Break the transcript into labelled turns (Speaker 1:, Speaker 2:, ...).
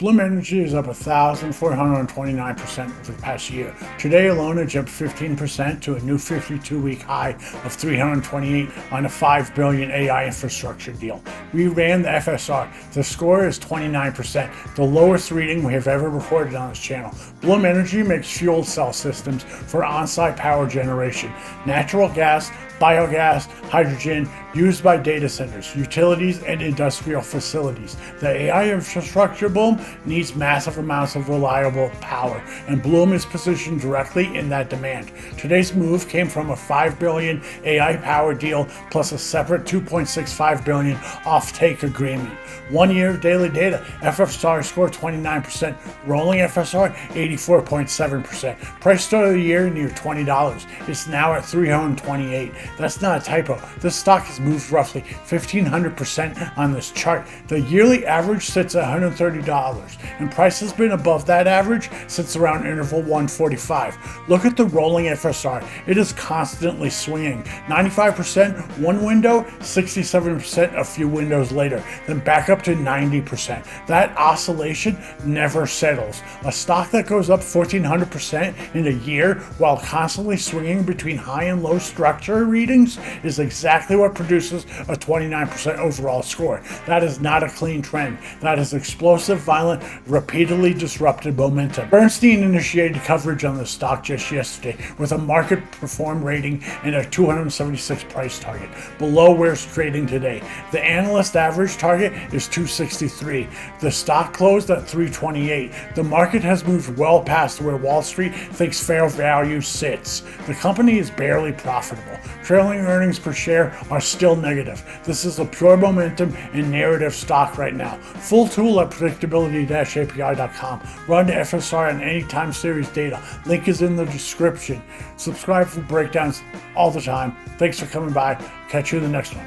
Speaker 1: Bloom Energy is up 1,429% over the past year. Today alone, it jumped 15% to a new 52-week high of 328 on a $5 billion AI infrastructure deal. We ran the FSR. The score is 29%, the lowest reading we have ever recorded on this channel. Bloom Energy makes fuel cell systems for on-site power generation, natural gas, biogas, hydrogen, used by data centers, utilities, and industrial facilities. The AI infrastructure boom needs massive amounts of reliable power, and Bloom is positioned directly in that demand. Today's move came from a $5 billion AI power deal plus a separate $2.65 billion offtake agreement. 1 year of daily data, FSR Score 29%, Rolling FSR 84.7%. Price start of the year near $20. It's now at $328. That's not a typo. This stock has moved roughly 1,500% on this chart. The yearly average sits at $130, and price has been above that average since around interval 145. Look at the rolling FSR. It is constantly swinging. 95% one window, 67% a few windows later, then back up to 90%. That oscillation never settles. A stock that goes up 1,400% in a year while constantly swinging between high and low structure readings is exactly what produces a 29% overall score. That is not a clean trend. That is explosive, violent, repeatedly disrupted momentum. Bernstein initiated coverage on the stock just yesterday with a market perform rating and a 276 price target, below where it's trading today. The Analyst average target is 263. The stock closed at 328. The market has moved well past where Wall Street thinks fair value sits. The company is barely profitable. Trailing earnings per share are still negative. This is a pure momentum and narrative stock right now. Full tool at predictability-api.com. Run the FSR and any time series data. Link is in the description. Subscribe for breakdowns all the time. Thanks for coming by. Catch you in the next one.